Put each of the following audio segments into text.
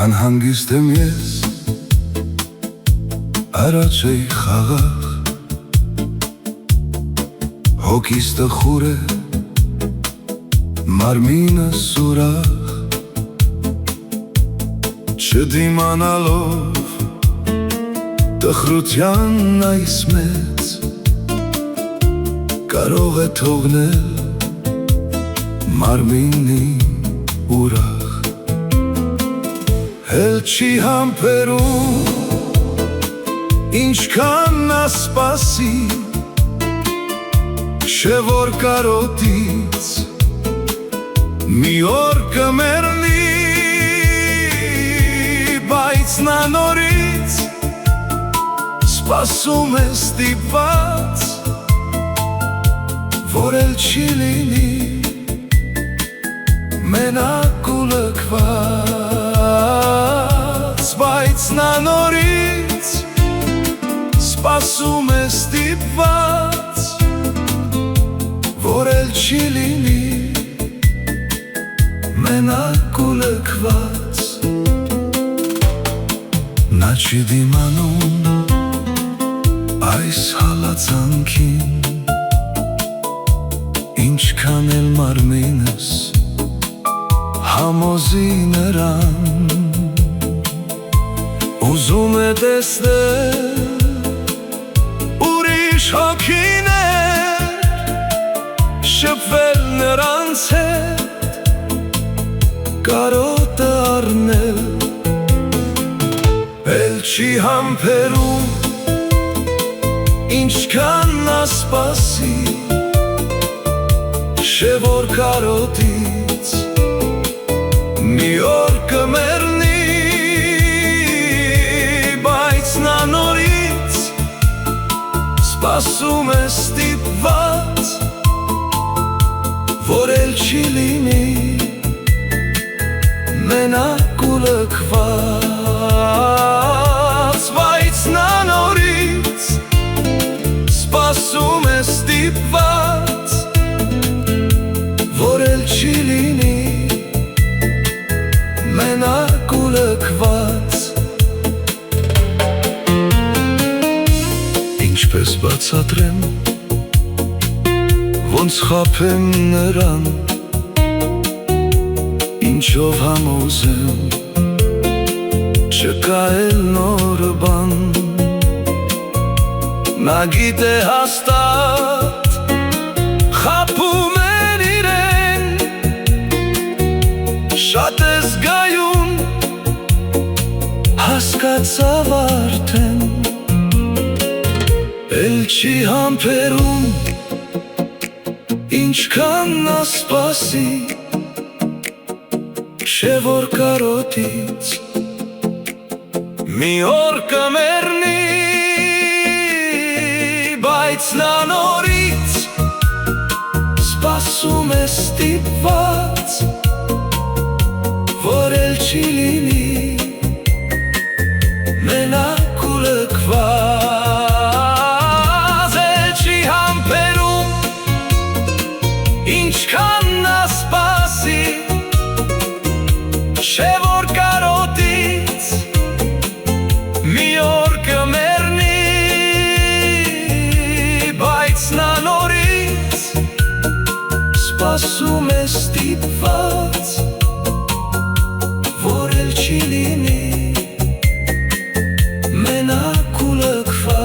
Անհանգիստ եմ ես, առաջ էի խաղաղ, հոգիս տխուր է, մարմինս ուրախ, չդիմանալով տխրությանն այս մեծ, կարող է թողնել մարմինին ուրախ, էլ չի համբերում, ինչքան նա սպասի, չէ որ կարոտից մի օր կմեռնի, բայց նա նորից սպասում է ստիպված, որ էլ չի լինի մենակ ու լքված, բայց նա նորից սպասում է ստիպված, որ էլ չի լինի մենակ ու լքված, նա չի դիմանում այս հալածանքին, ինչքան էլ մարմինս համոզի նրան, ուզում է տեսնել ուրիշ հոգիներ, շփվել նրանց հետ, կարոտը առնել, էլ չի համբերում, ինչքան նա սպասի, չէ որ կարոտից մի օր կմեռնի, բայց նա նորից սպասում է ստիպված, որ էլ չի լինի մենակ ու լքված, բայց նա նորից սպասում է ստիպված, որ էլ չի լինի մենակ ու լքված, ինչպես բացատրեմ, ոնց խաբեմ նրան, ինչով համոզեմ, չկա էլ նոր բան, նա գիտե հաստատ, խաբում են իրեն, շատ է զգայուն, հասկացավ արդեն, էլ չի համբերում, ինչքան նա սպասի, չէ որ կարոտից մի օր կմեռնի, բայց նա նորից սպասում է ստիպված, որ էլ չի լինի մենակ ու լքված, ինչքան նա սպասի, չէ որ կարոտից մի օր կմեռնի, բայց նա նորից սպասում է ստիպված, որ էլ չի լինի մենակ ու լքված,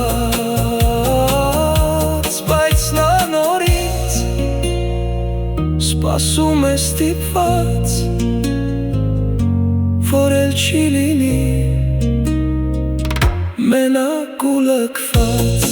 բայց նա նորից սպասում է ստիպված, որ էլ չի լինի մենակ ու լքված,